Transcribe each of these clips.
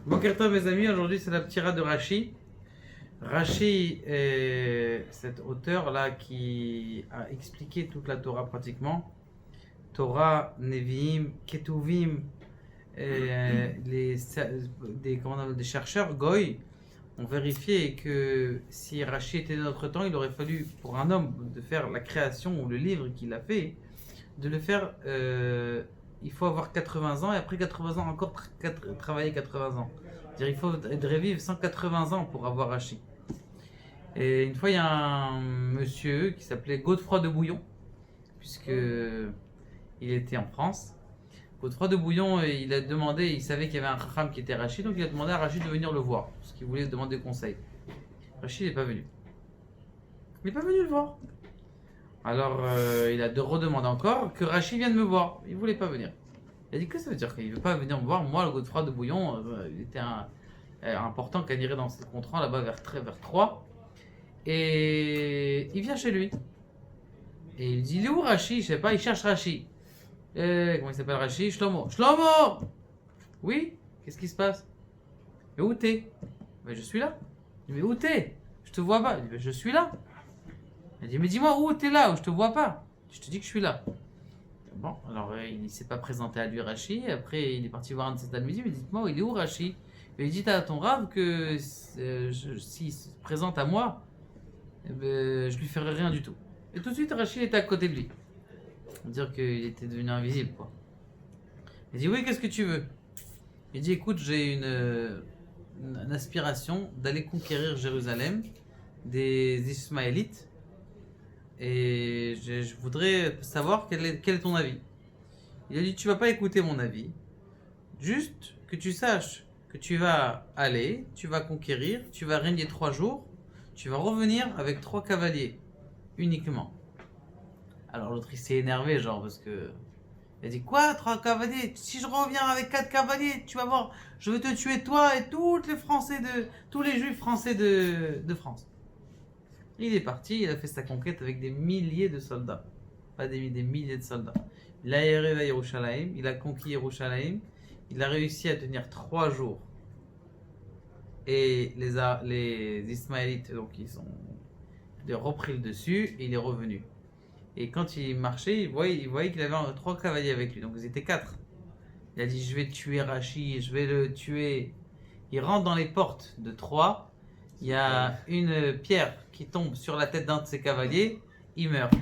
Boker Tov mes amis, aujourd'hui c'est la tira de Rashi. Rashi est cet auteur-là qui a expliqué toute la Torah pratiquement. Torah, Nevi'im, Ketuvim, des chercheurs, Goy, ont vérifié que si Rashi était de notre temps, il aurait fallu pour un homme de faire la création ou le livre qu'il a fait, de le faire, il faut avoir 80 ans et après 80 ans encore travailler 80 ans. C'est-à-dire il faut revivre 180 ans pour avoir Rashi. Et une fois il y a un monsieur qui s'appelait Godefroy de Bouillon, puisque il était en France. Godefroy de Bouillon, il a demandé, il savait qu'il y avait un Chacham qui était Rashi, donc il a demandé à Rashi de venir le voir, parce qu'il voulait demander conseil. Rashi n'est pas venu. Il n'est pas venu le voir. Alors il a redemandé encore que Rashi vienne me voir. Il ne voulait pas venir. Il a dit que ça veut dire qu'il ne veut pas venir me voir. Moi, le Godefroy de Bouillon, il était important qu'on irait dans ce contrat là-bas vers 3. Et il vient chez lui. Et il dit, il est où Rashi? Je sais pas, il cherche Rashi. Comment il s'appelle Rashi? Shlomo. Shlomo! Oui? Qu'est-ce qui se passe? Mais où t'es? Mais je suis là. Il dit, mais où t'es? Je te vois pas. Il dit, mais je suis là. Il dit, mais dis-moi où t'es là, où je te vois pas. Je te dis que je suis là. Bon, alors il ne s'est pas présenté à lui Rashi. Après, il est parti voir un de ses talmidim. Il dit, dites-moi, il est où Rashi? Il dit à ton rave que s'il se présente à moi, je lui ferai rien du tout. Et tout de suite, Rashi était à côté de lui. Dire qu'il était devenu invisible, quoi. Il dit, oui, qu'est-ce que tu veux? Il dit, écoute, j'ai une aspiration d'aller conquérir Jérusalem des Ismaélites. Et je voudrais savoir quel est ton avis. Il a dit, tu vas pas écouter mon avis. Juste que tu saches que tu vas aller, tu vas conquérir, tu vas régner 3 jours, tu vas revenir avec 3 cavaliers, uniquement. Alors l'autre il s'est énervé, genre, parce que... Il a dit, quoi, 3 cavaliers? Si je reviens avec 4 cavaliers, tu vas voir, je vais te tuer toi et tous les juifs français de France. Il est parti, il a fait sa conquête avec des milliers de soldats. Pas des milliers de soldats. Il a arrivé à Yerushalayim, il a conquis Yerushalayim, il a réussi à tenir 3 jours. Et les Ismaélites, donc ils ont repris le dessus et il est revenu. Et quand il marchait, il voyait qu'il avait 3 cavaliers avec lui, donc ils étaient 4. Il a dit, je vais tuer Rashi, je vais le tuer. Il rentre dans les portes de Troie. Il y a une pierre qui tombe sur la tête d'un de ses cavaliers, il meurt.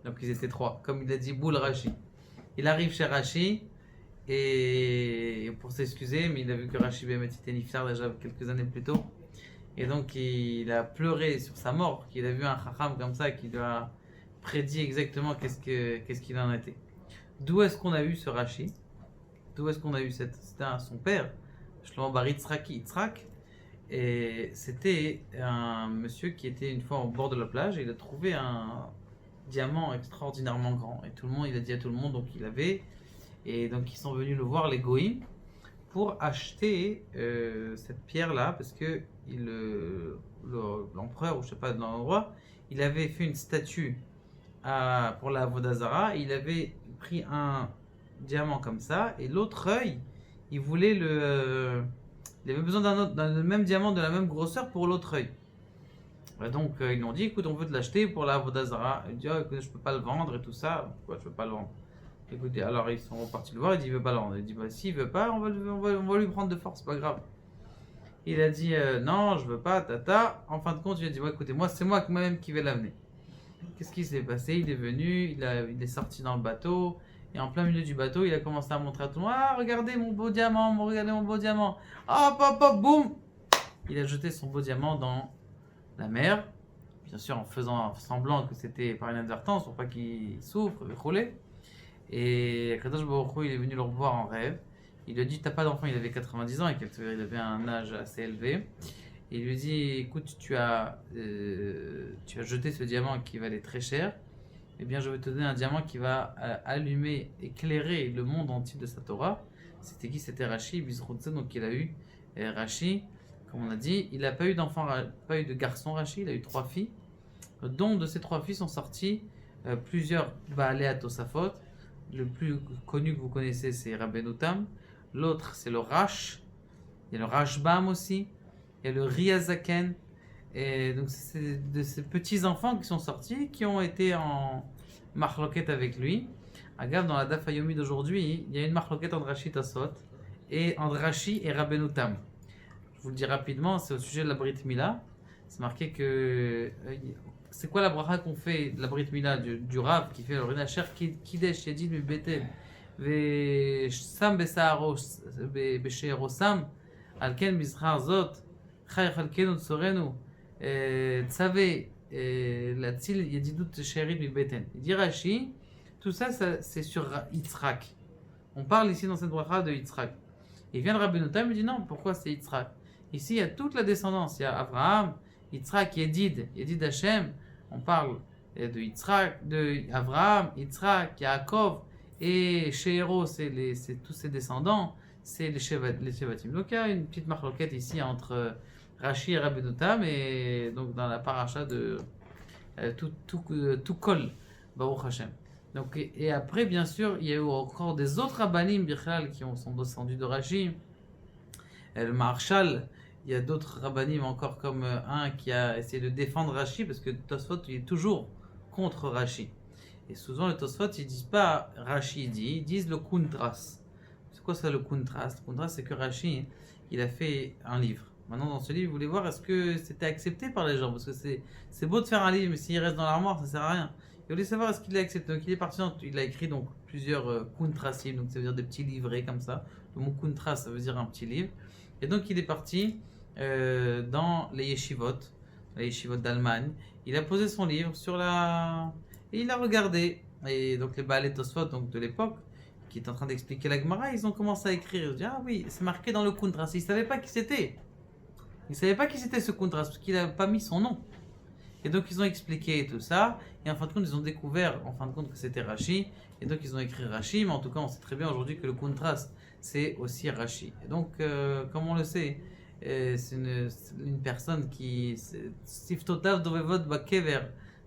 Donc ils étaient 3, comme il a dit, boule Rashi. Il arrive chez Rashi, et pour s'excuser, mais il a vu que Rashi était niftar déjà quelques années plus tôt. Et donc il a pleuré sur sa mort, qu'il a vu un chacham comme ça, qui lui a prédit exactement qu'est-ce qu'il en était. D'où est-ce qu'on a eu ce Rashi? D'où est-ce qu'on a eu c'était son père, Shlomo bar Yitzhak. Et c'était un monsieur qui était une fois au bord de la plage et il a trouvé un diamant extraordinairement grand. Et tout le monde, il a dit à tout le monde, donc il avait. Et donc ils sont venus le voir, les Goïms, pour acheter cette pierre-là, parce que l'empereur, ou je sais pas, dans l'endroit, il avait fait une statue pour la Vodazara, il avait pris un diamant comme ça, et l'autre œil, il voulait il avait besoin d'un même diamant de la même grosseur pour l'autre œil. Donc ils lui ont dit, écoute, on veut te l'acheter pour la Vodazara. Il dit, oh, écoute, je peux pas le vendre et tout ça. Pourquoi je peux pas le vendre? Écoutez, alors ils sont repartis le voir, il dit, il veut pas le vendre. Il dit, bah s'il veut pas, on va lui prendre de force, c'est pas grave. Il a dit, non, je veux pas, tata. En fin de compte, il a dit, ouais, écoutez, c'est moi même qui vais l'amener. Qu'est-ce qui s'est passé? Il est venu, il est sorti dans le bateau. Et en plein milieu du bateau, il a commencé à montrer à tout le monde, ah, regardez mon beau diamant, regardez mon beau diamant. Hop, hop, hop, boum. Il a jeté son beau diamant dans la mer, bien sûr en faisant semblant que c'était par inadvertance pour pas qu'il souffre, roulait. Et Kadosh Baruch Hu, il est venu le revoir en rêve. Il lui a dit, t'as pas d'enfant, il avait 90 ans, et il avait un âge assez élevé. Et il lui dit, écoute, tu as jeté ce diamant qui valait très cher. Eh bien, je vais te donner un diamant qui va allumer, éclairer le monde entier de sa Torah. C'était qui? C'était Rashi, Bizroutze, donc il a eu Rashi, comme on a dit. Il n'a pas eu d'enfant, pas eu de garçon Rashi, il a eu 3 filles. Dont de ces 3 filles sont sorties plusieurs Baalei Tosafot, le plus connu que vous connaissez, c'est Rabbeinu Tam. L'autre, c'est le Rash. Il y a le Rashbam aussi. Il y a le Riazaken. Et donc, c'est de ces petits-enfants qui sont sortis, qui ont été en marloquette avec lui. Agave, dans la Daf Yomi d'aujourd'hui, il y a une marloquette entre Rashi Tosfot et entre Rashi et Rabbeinu Tam. Je vous le dis rapidement, c'est au sujet de la Brit Mila. C'est marqué que... c'est quoi la bracha qu'on fait de la Brit Mila du Rav qui fait le Rinacher Kidesh Yedid Mibetel Sam Besaro Besheero Sam Alken Bizchar Zot Chay Chalkenu Tsorenu Tzave Latzil Yedidut Sherid Mibeten. Il dit Rashi, tout ça, c'est sur Yitzhak. On parle ici dans cette bracha de Yitzhak. Il vient de Rabbeinu Tam, il dit non, pourquoi c'est Yitzhak? Ici, il y a toute la descendance. Il y a Abraham, Yitzhak, Yedid Hashem. On parle de Yitzhak, de Abraham, Yitzhak, Yaakov et Sheero, c'est tous ses descendants, c'est les Shevatim. Donc il y a une petite marloquette ici entre Rashi et Rabbeinu Tam, et donc dans la paracha de tout kol, Baruch Hashem. Donc, et après, bien sûr, il y a eu encore des autres rabbanim Bichlal qui sont descendus de Rashi. Le Marshal, il y a d'autres rabbanim encore comme un qui a essayé de défendre Rashi parce que Tosfot il est toujours contre Rashi. Et souvent les Tosfot ils disent pas Rashi dit, ils disent le Kuntras. C'est quoi ça le Kuntras? Le Kuntras c'est que Rashi il a fait un livre. Maintenant dans ce livre vous voulez voir est-ce que c'était accepté par les gens parce que c'est beau de faire un livre mais s'il reste dans l'armoire ça sert à rien. Il voulait savoir est-ce qu'il l'a accepté. Donc il est parti, il a écrit donc plusieurs Kuntrasim, donc ça veut dire des petits livrets comme ça. Le mot Kuntras ça veut dire un petit livre. Et donc il est parti dans les yeshivot d'Allemagne. Il a posé son livre sur la... et il a regardé. Et donc les Baalei Tosfot donc de l'époque, qui est en train d'expliquer la Gemara, ils ont commencé à écrire. Ils ont dit, ah oui, c'est marqué dans le Kuntras. Ils ne savaient pas qui c'était. Ils ne savaient pas qui c'était ce Kuntras, parce qu'il n'a pas mis son nom. Et donc ils ont expliqué tout ça. Et en fin de compte, ils ont découvert que c'était Rashi. Et donc ils ont écrit Rashi. Mais en tout cas, on sait très bien aujourd'hui que le Kuntras, c'est aussi Rashi. Et donc, comme on le sait, c'est une personne qui Siftotav Dovevot Bakever.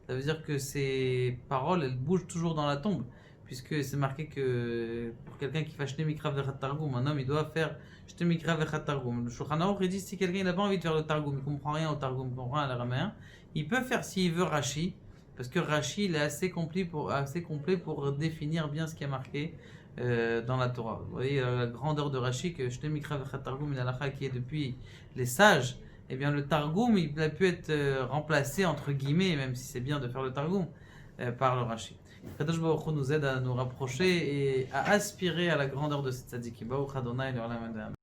Ça veut dire que ses paroles elles bougent toujours dans la tombe, puisque c'est marqué que pour quelqu'un qui fait Shne Mikra Vechat Targum, un homme il doit faire Shne Mikra Vechat Targum. Le Shulchan Aruch il dit si quelqu'un n'a pas envie de faire le Targum, il comprend rien au Targum, il comprend rien à l'araméen, il peut faire s'il veut Rashi, parce que Rashi il est assez complet pour définir bien ce qui est marqué dans la Torah. Vous voyez la grandeur de Rashi, que Shne Mikra Vechat Targum, une halakha qui est depuis les sages. Eh bien, le Targum, il a pu être remplacé, entre guillemets, même si c'est bien de faire le Targum, par le Rashi. Kadosh Baruch Hu nous aide à nous rapprocher et à aspirer à la grandeur de cette tzaddik. Baruch Adonai, le Olam Adonai.